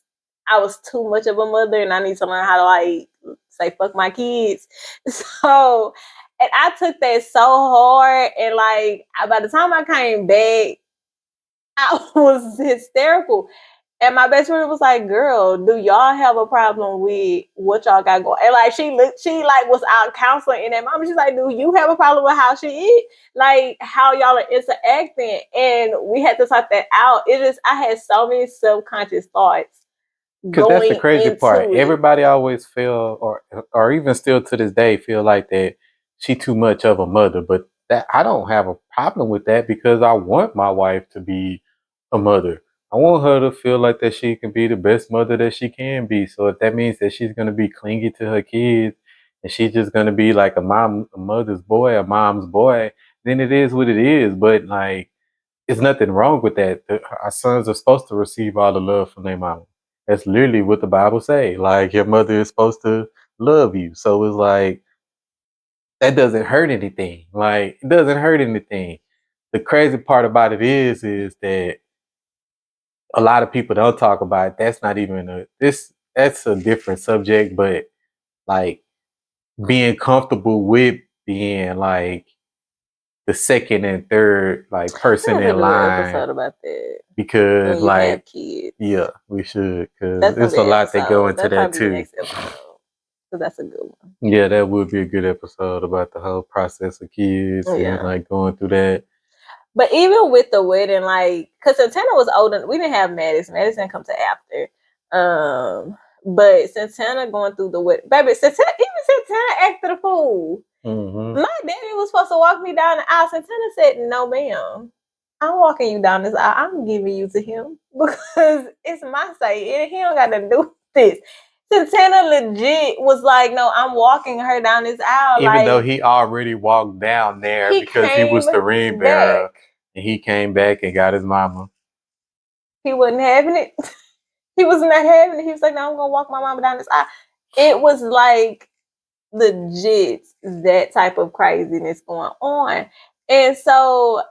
I was too much of a mother and I need to learn how to like say fuck my kids. So and I took that so hard and like by the time I came back, I was hysterical. And my best friend was like, "Girl, do y'all have a problem with what y'all got going?" And like she like was out counseling in that moment. She's like, "Do you have a problem with how she is? Like how y'all are interacting?" And we had to talk that out. It just I had so many self-conscious thoughts Because that's the going crazy part. into it. Everybody always feel, or even still to this day, feel like that she too much of a mother. But that I don't have a problem with that because I want my wife to be a mother. I want her to feel like that she can be the best mother that she can be. So if that means that she's gonna be clingy to her kids and she's just gonna be like a mother's boy, a mom's boy, then it is what it is. But like, there's nothing wrong with that. Our sons are supposed to receive all the love from their mama. That's literally what the Bible say. Like your mother is supposed to love you. So it's like that doesn't hurt anything. Like it doesn't hurt anything. The crazy part about it is that a lot of people don't talk about it. That's not even that's a different subject, but like being comfortable with being like the second and third like person Let's in do an line episode about that because when you have like kids. yeah, we should That's because gonna it's be a an lot that go episode. into That'll that probably be the too. next episode. So that's a good one. Yeah, that would be a good episode about the whole process of kids and Yeah. like going through that. But even with the wedding, like, cause Santana was older, we didn't have Madison. Madison come to after. But Santana going through the wedding, baby, Santana acted a fool. Mm-hmm. My daddy was supposed to walk me down the aisle. Santana said, "No, ma'am, I'm walking you down this aisle. I'm giving you to him because it's my say. He don't got to do this." Santana legit was like, "No, I'm walking her down this aisle." Even though Like he already walked down there he because he came was the ring back. bearer and he came back and got his mama. he wasn't having it. He was not having it. He was like, no, I'm gonna walk my mama down this aisle. It was like legit that type of craziness going on. And so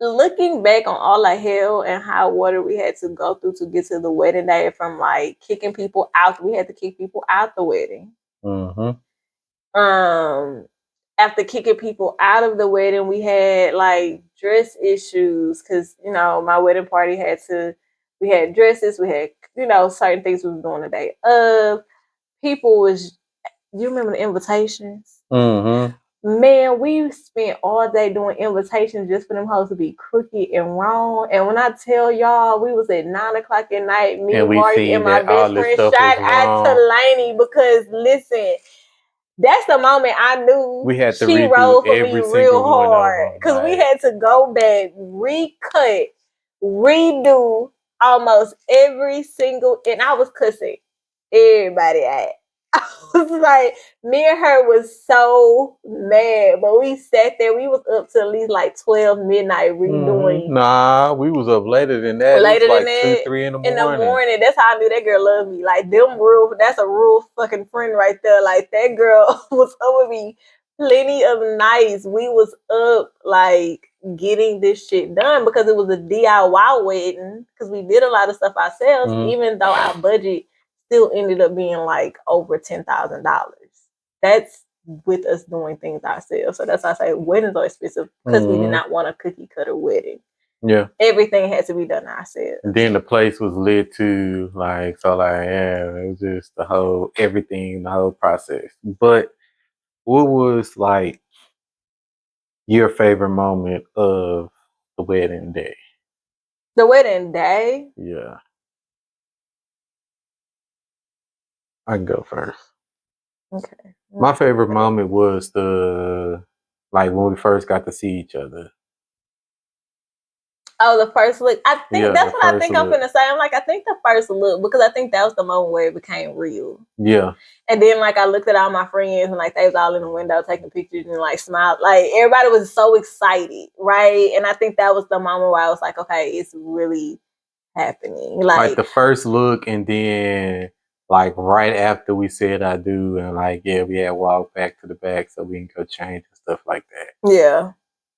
looking back on all the hell and high water we had to go through to get to the wedding day, from like kicking people out, we had to kick people out the wedding. After kicking people out of the wedding, we had like dress issues because my wedding party we had dresses, we had certain things we was doing the day of. People was, you remember the invitations? Man, we spent all day doing invitations just for them hoes to be crooked and wrong. And when I tell y'all, we was at 9:00 at night, me, Marty, and my best friend. Shout out to Lainey, because listen, that's the moment I knew we had to she rolled for me real hard. Because we had to go back, recut, redo almost every single, and I was cussing everybody out. I was like, me and her was so mad, but we sat there. We was up till at least like 12 midnight redoing. Nah, we was up later than that. Later it was like than 2, that, 3 in the morning. That's how I knew that girl loved me. Like that's a real fucking friend right there. Like that girl was up with me plenty of nights. We was up like getting this shit done because it was a DIY wedding, because we did a lot of stuff ourselves, even though our budget still ended up being like over $10,000. That's with us doing things ourselves. So that's why I say weddings are expensive, because we did not want a cookie cutter wedding. Yeah. Everything had to be done ourselves. And then the place was lit too. It was just the whole process. But what was like your favorite moment of the wedding day? The wedding day? Yeah. I can go first. Okay. My favorite moment was when we first got to see each other. Oh, the first look. I think that's what I think I'm finna say. I'm like, I think the first look, because I think that was the moment where it became real. Yeah. And then like I looked at all my friends and like they was all in the window taking pictures and like smiled. Like everybody was so excited, right? And I think that was the moment where I was like, okay, it's really happening. Like the first look, and then like right after we said I do, and we had walked back to the back so we can go change and stuff like that. Yeah.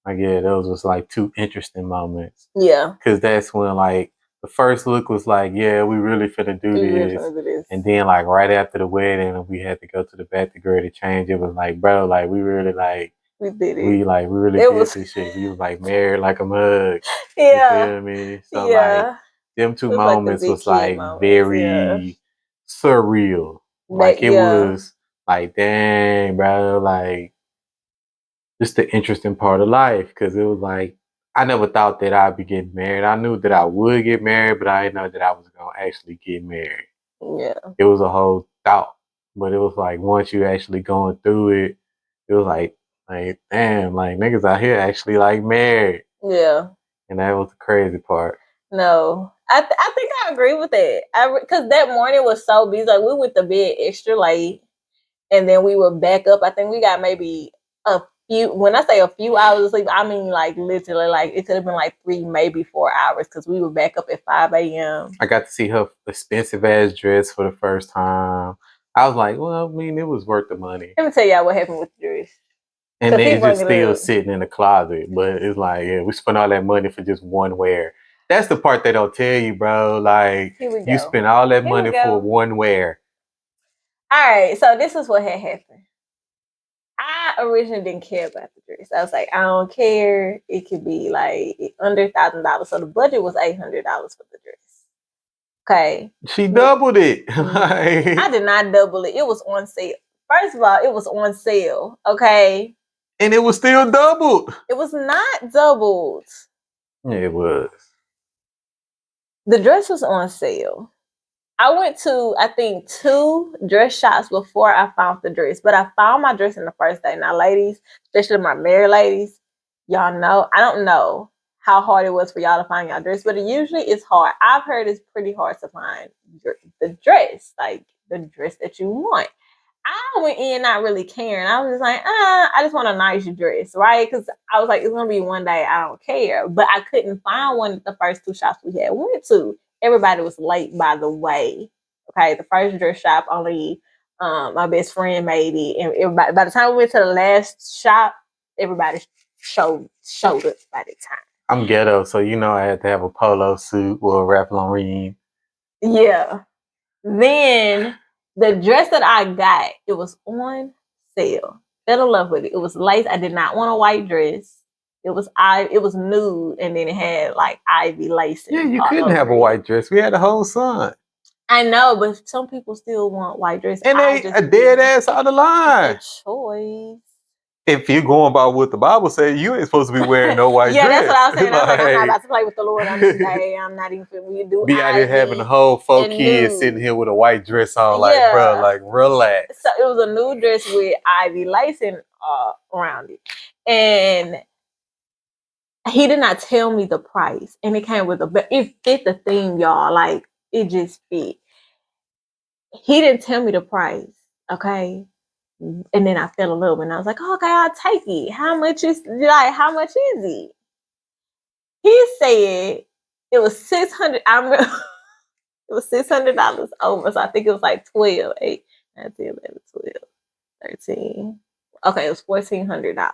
Those was like two interesting moments. Yeah. Because that's when like the first look was like, yeah, we really finna do this. And then like right after the wedding and we had to go to the back to get ready to change, it was like, bro, like we really like we did it. We really did this shit. We was like married like a mug. Yeah. You feel me? So like them two moments was like very surreal. Like it was like, dang, bro, like just the interesting part of life, because it was like I never thought that I'd be getting married. I knew that I would get married, but I didn't know that I was gonna actually get married. Yeah. It was a whole thought. But it was like once you actually going through it, it was like damn, like niggas out here actually like married. Yeah. And that was the crazy part. No. I think I agree with that. Because that morning was so busy. Like we went to bed extra late, and then we were back up. I think we got maybe a few. When I say a few hours of sleep, I mean like literally, like it could have been like 3, maybe 4 hours, because we were back up at 5 a.m. I got to see her expensive ass dress for the first time. I was like, well, I mean, it was worth the money. Let me tell y'all what happened with the dress. And then it's just still sitting in the closet. But it's like, yeah, we spent all that money for just one wear. That's the part they don't tell you, bro. Like, you spend all that money for one wear. All right, so this is what had happened. I originally didn't care about the dress. I was like, I don't care. It could be like under $1,000. So the budget was $800 for the dress. Okay. She doubled it. I did not double it. It was on sale. First of all, it was on sale. Okay. And it was still doubled. It was not doubled. Yeah, it was. The dress was on sale. I went to, I think, 2 dress shops before I found the dress. But I found my dress in the first day. Now, ladies, especially my married ladies, y'all know, I don't know how hard it was for y'all to find y'all dress, but it usually is hard. I've heard it's pretty hard to find the dress, like the dress that you want. I went in not really caring. I was just like, I just want a nice dress, right? Because I was like, it's going to be one day, I don't care. But I couldn't find one at the first 2 shops we had went to. everybody was late, by the way. Okay, the first dress shop only my best friend made it, and everybody. By the time we went to the last shop, everybody showed up by the time. I'm ghetto, so you know I had to have a polo suit or a Ralph Lauren. Yeah. Then the dress that I got, it was on sale. Fell in love with it. It was lace. I did not want a white dress. It was nude, and then it had like ivy lace. Yeah, you couldn't have a white dress. We had a whole sun. I know, but some people still want white dress. And they a dead ass out of line. It's a choice. If you're going by what the Bible says, you ain't supposed to be wearing no white yeah, dress. that's what I was saying. I was like, I'm not about to play with the Lord on this day. I'm not even finna you do. Be out here having the whole 4 kids sitting here with a white dress on, like, bro, like, relax. So it was a new dress with ivy lacing around it, and he did not tell me the price, and it came with it fit the theme, y'all. Like it just fit. He didn't tell me the price, okay. And then I fell in love, and I was like, oh, okay, I'll take it. How much is it? He said it was $600. I remember it was $600 over. So I think it was like 12, 8, 9, 10, 11, 12, 13. Okay, it was $1,400.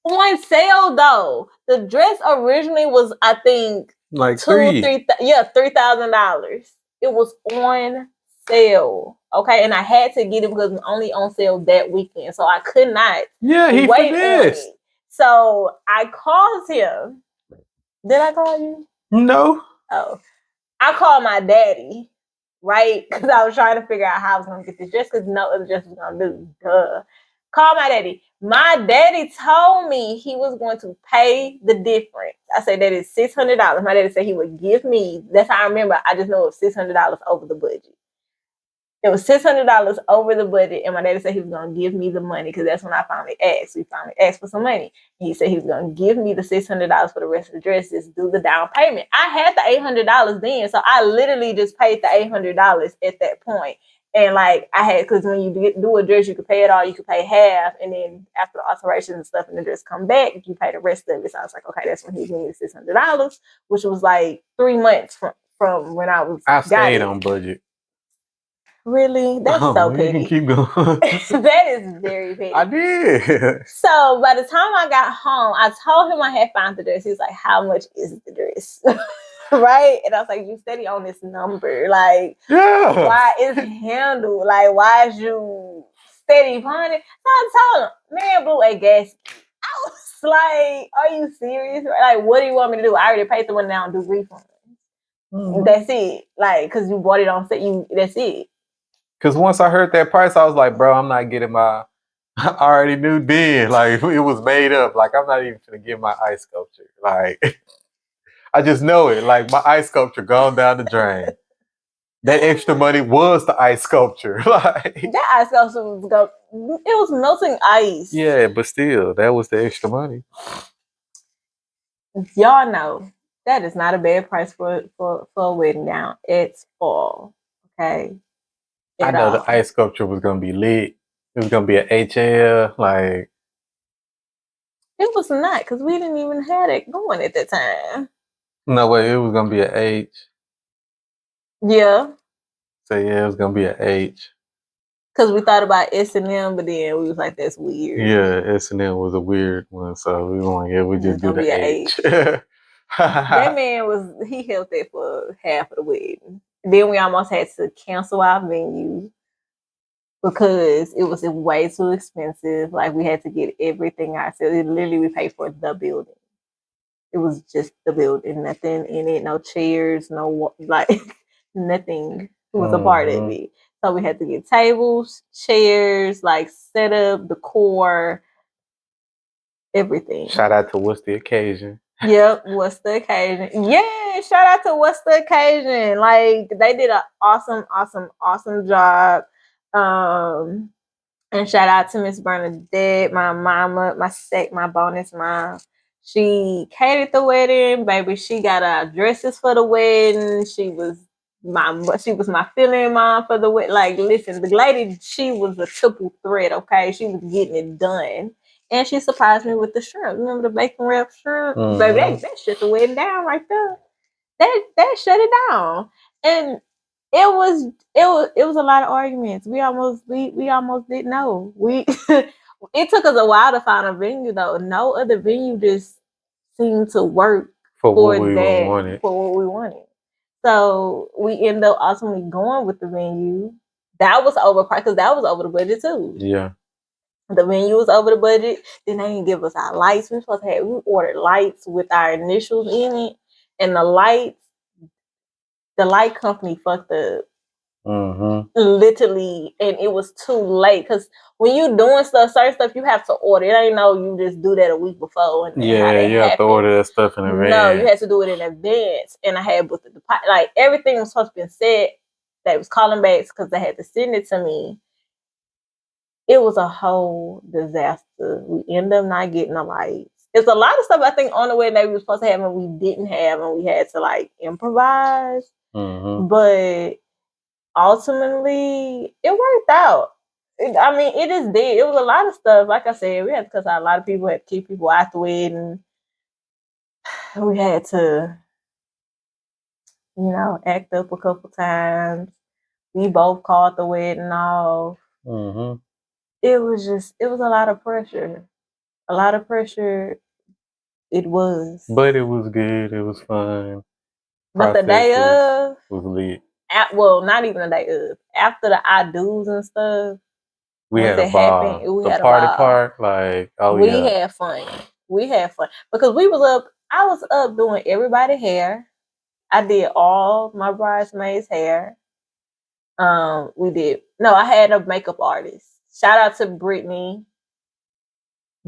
On sale though. The dress originally was, I think, like $3,000. It was on sale. Okay, and I had to get it because it was only on sale that weekend. So I could not he wait on finessed. it. So I called him. Did I call you? No. Oh. I called my daddy, right? Because I was trying to figure out how I was going to get this dress because no other dress was going to do. Duh. Call my daddy. My daddy told me he was going to pay the difference. I said that is $600. My daddy said he would give me. That's how I remember. I just know it was $600 over the budget. It was $600 over the budget, and my daddy said he was going to give me the money because that's when I finally asked. We finally asked for some money. He said he was going to give me the $600 for the rest of the dress, just do the down payment. I had the $800 then, so I literally just paid the $800 at that point. And like I had, because when you do a dress, you could pay it all, you could pay half, and then after the alterations and stuff, and the dress come back, you pay the rest of it. So I was like, okay, that's when he gave me the $600, which was like 3 months from when I was. I stayed on budget. Really? That's so petty. You can keep going. That is very petty. I did. So by the time I got home, I told him I had found the dress. He was like, how much is the dress? Right? And I was like, you steady on this number. Like, why is it handled? Like, why is you steady upon it? So I told him, man blew a gasket. I was like, are you serious? Like, what do you want me to do? I already paid the money now and do refunds. Mm-hmm. That's it. Like, because you bought it on set, that's it. Because once I heard that price, I was like, bro, I'm not getting my... I already knew then. Like, it was made up. Like, I'm not even going to get my ice sculpture. Like, I just know it. Like, my ice sculpture gone down the drain. That extra money was the ice sculpture. Like, that ice sculpture it was melting ice. Yeah, but still, that was the extra money. Y'all know that is not a bad price for a wedding gown at all. Okay. I know the ice sculpture was gonna be lit. It was gonna be an HL, like it was not because we didn't even have it going at that time. No way, it was gonna be an H. Yeah. So yeah, it was gonna be an H. Because we thought about S&M, but then we was like, that's weird. Yeah, S&M was a weird one, so we were like, yeah, we just do the H. That man he held that for half of the wedding. Then we almost had to cancel our venue because it was way too expensive. Like we had to get everything ourselves. Literally, we paid for the building. It was just the building, nothing in it, no chairs, no like nothing was a part of it. So we had to get tables, chairs, like set up, decor, everything. Shout out to What's the Occasion. Yep, What's the Occasion? Yeah, shout out to What's the Occasion. Like they did an awesome job. And shout out to Miss Bernadette, my mama, my bonus mom. She catered the wedding, baby. She got our dresses for the wedding. She was my filling mom for the wedding. Like, listen, the lady, she was a triple threat. Okay, she was getting it done. And she surprised me with the shrimp. Remember the bacon wrapped shrimp? Baby, that shut the wedding down right there. that shut it down. And it was a lot of arguments. We almost didn't know. We it took us a while to find a venue though. No other venue just seemed to work For for what we wanted. what we wanted. So we ended up ultimately going with the venue. That was overpriced because that was over the budget too. Yeah. The venue was over the budget. Then they didn't give us our lights. We ordered lights with our initials in it, and the light company fucked up. Literally, and it was too late because when you doing certain stuff, you have to order. It ain't no you just do that a week before. And you have to order that stuff in advance. No, you had to do it in advance. And I had booked the deposit. Like everything was supposed to be set. They was calling back because they had to send it to me. It was a whole disaster. We ended up not getting the lights. It's a lot of stuff I think on the way that we were supposed to have and we didn't have, and we had to like improvise. But ultimately, it worked out. It just did. It was a lot of stuff. Like I said, we had to cut out a lot of people, had to keep people out the wedding. We had to, act up a couple times. We both called the wedding off. It was a lot of pressure. A lot of pressure. It was. But it was good. It was fun. But the day of was lit. Not even the day of. After the I do's and stuff, we had a ball. The party part, like we had fun. We had fun because we was up. I was up doing everybody's hair. I did all my bridesmaids' hair. I had a makeup artist. Shout out to Brittany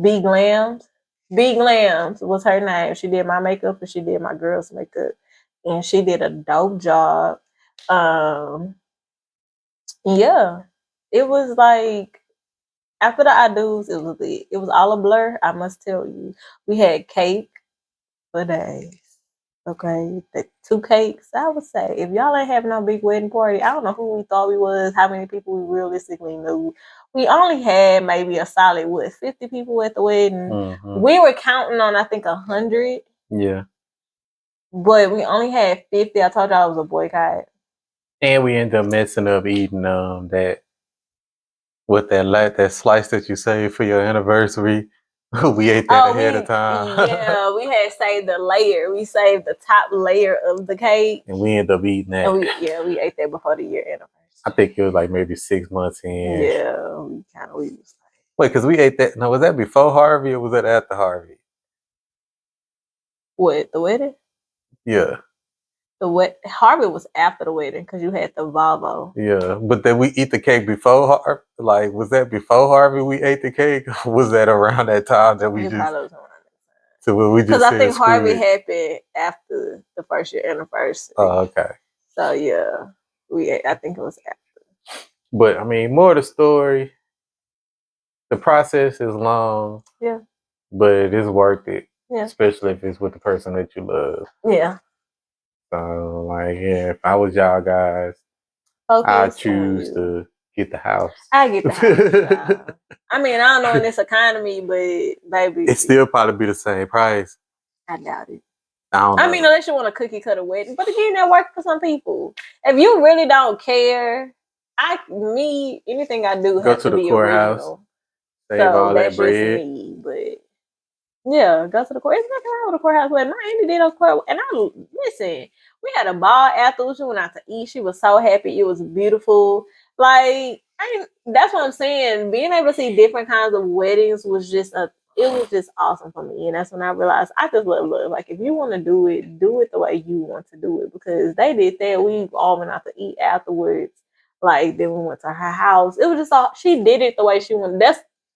B. Glams. B. Glams was her name. She did my makeup and she did my girl's makeup. And she did a dope job. Yeah. It was like after the I do's, it was all a blur, I must tell you. We had cake for days. Okay, the 2 cakes. I would say if y'all ain't having no big wedding party, I don't know who we thought we was, how many people we realistically knew. We only had maybe a solid 50 people at the wedding. We were counting on I think 100. Yeah, but we only had 50. I told y'all it was a boycott. And we ended up messing up eating that slice that you saved for your anniversary. We ate that ahead of time. Yeah, we had saved the layer. We saved the top layer of the cake. And we ended up eating that. And we ate that before the year anniversary. I think it was like maybe 6 months in. Yeah, we was like... Wait, because we ate that. No, was that before Harvey or was that after Harvey? What, the wedding? Yeah. Harvey was after the wedding because you had the Volvo. Yeah, but then we eat the cake before Harvey. Like, was that before Harvey? We ate the cake. Was that around that time that we just? Probably was around that time. So when we just because I think Harvey happened after the first year anniversary. Oh, okay. So yeah, I think it was after. But I mean, more of the story. The process is long. Yeah. But it is worth it. Yeah. Especially if it's with the person that you love. Yeah. So, like, yeah, if I was y'all guys, I'd choose to get the house. I get the house. I mean, I don't know in this economy, but baby, it still probably be the same price. I doubt it. I mean, unless you want a cookie cutter wedding, but again, that works for some people. If you really don't care, anything I do has to be original. Save all that bread. Just me, but. Yeah, go to the court. It's nothing wrong with a courthouse wedding. My auntie did a court, and listen. We had a ball afterwards. We went out to eat. She was so happy. It was beautiful. Like that's what I'm saying. Being able to see different kinds of weddings was just awesome for me. And that's when I realized I just love love. Like if you want to do it the way you want to do it. Because they did that. We all went out to eat afterwards. Like then we went to her house. It was just all she did it the way she wanted.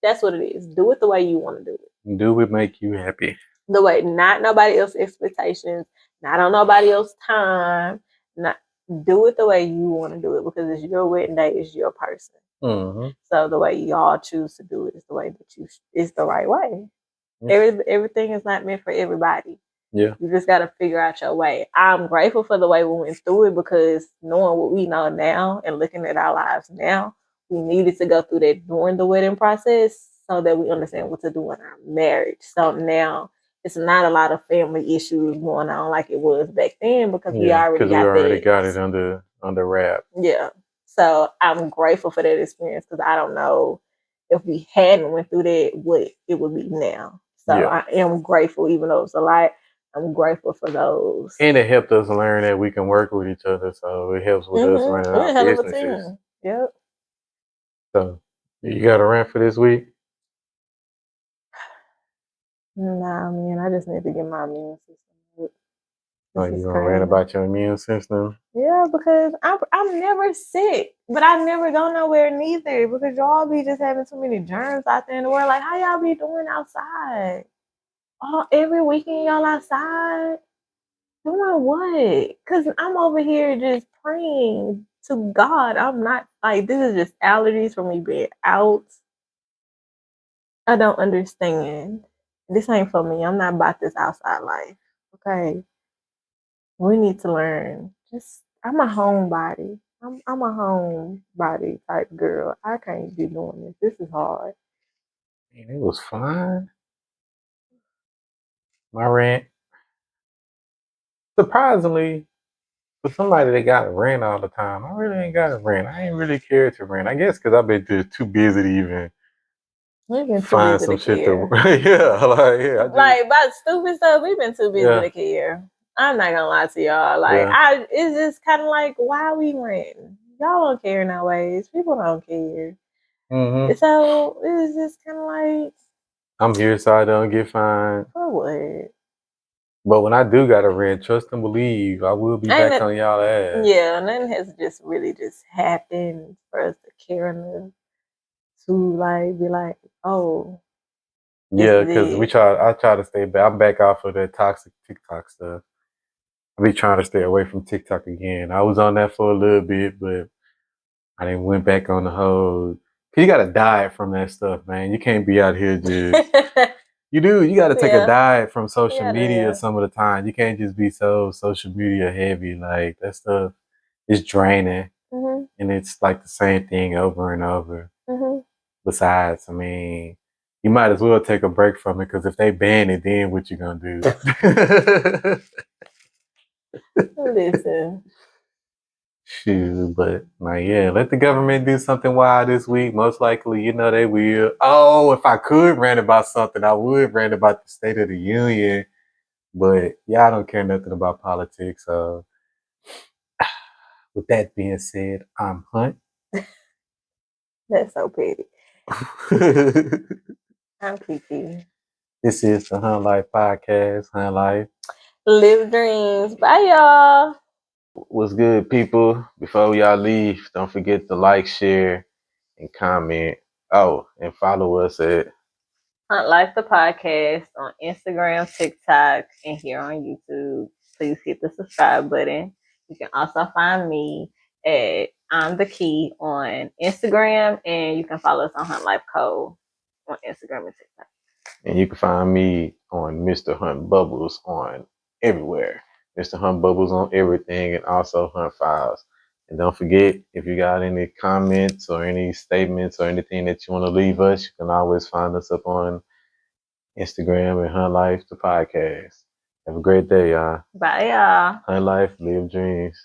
That's what it is. Do it the way you want to do it. Do what make you happy. The way, not nobody else's expectations, not on nobody else's time. Not do it the way you want to do it because it's your wedding day, it's your person. So the way y'all choose to do it is the way that is the right way. Yeah. Everything is not meant for everybody. Yeah, you just got to figure out your way. I'm grateful for the way we went through it because knowing what we know now and looking at our lives now, we needed to go through that during the wedding process so that we understand what to do in our marriage. So now it's not a lot of family issues going on like it was back then because we Yeah, already because we got already that. got it under wrap. Yeah. So I'm grateful for that experience because I don't know if we hadn't went through that, what it would be now. So Yeah. I am grateful, even though it's a lot. I'm grateful for those. And it helped us learn that we can work with each other. So it helps with us running We're a our hell of a businesses. team. Yep. So you got a rant for this week? Nah, man, I just need to get my immune system up. Oh, This you is gonna rant crazy. about your immune system? Yeah, because I'm never sick, but I never go nowhere neither because y'all be just having too many germs out there in the world. Like, how y'all be doing outside? Every weekend y'all outside doing what? Because I'm over here just praying to God. I'm not like this is just allergies from me being out. I don't understand. This ain't for me. I'm not about this outside life. Okay. We need to learn. Just I'm a homebody. I'm a homebody type girl. I can't be doing this. This is hard. Man, it was fine. My rant. Surprisingly, for somebody that got a rant all the time, I really ain't got a rant. I ain't really care to rant. I guess because I've been just too busy to even We've been too find busy some to shit care. to. Yeah, like yeah, I just, Like about stupid stuff, we've been too busy Yeah. to care. I'm not gonna lie to y'all. Like Yeah. it's just kind of like why we ranting. Y'all don't care no ways. People don't care. hmm So it's just kind of like I'm here so I don't get fined. for what? But when I do got a rant, trust and believe, I will be Ain't back it- on y'all ass. Yeah, nothing has just really just happened for us to care enough to like be like, oh, Yeah, this because is it. I try to stay back. I'm back off of that toxic TikTok stuff. I be trying to stay away from TikTok again. I was on that for a little bit, but I then went back on the whole. Cause you gotta diet from that stuff, man. You can't be out here just. You do. You gotta take a Yeah. diet from social Yeah, media yeah. some of the time. You can't just be so social media heavy. Like that stuff is draining, hmm and it's like the same thing over and over. hmm Besides, I mean, you might as well take a break from it because if they ban it, then what you gonna do? Listen. Shoot, but like, yeah, let the government do something wild this week. Most likely, you know they will. Oh, if I could rant about something, I would rant about the State of the Union. But y'all don't care nothing about politics. So, with that being said, I'm Hunt. That's so petty. I'm Kiki. This is the Hunt Life Podcast. Hunt Life. Live dreams. Bye, y'all. What's good, people? Before y'all leave, don't forget to like, share, and comment. Oh, and follow us at Hunt Life the podcast on Instagram, TikTok, and here on YouTube. Please hit the subscribe button. You can also find me at I'm the Key on Instagram, and you can follow us on Hunt Life Co on Instagram and TikTok. and you can find me on Mr. Hunt Bubbles on everywhere. Mr. Hunt Bubbles on everything and also Hunt Files. And don't forget, if you got any comments or any statements or anything that you want to leave us, you can always find us up on Instagram and Hunt Life, the podcast. Have a great day, y'all. Bye, y'all. Hunt Life, live dreams.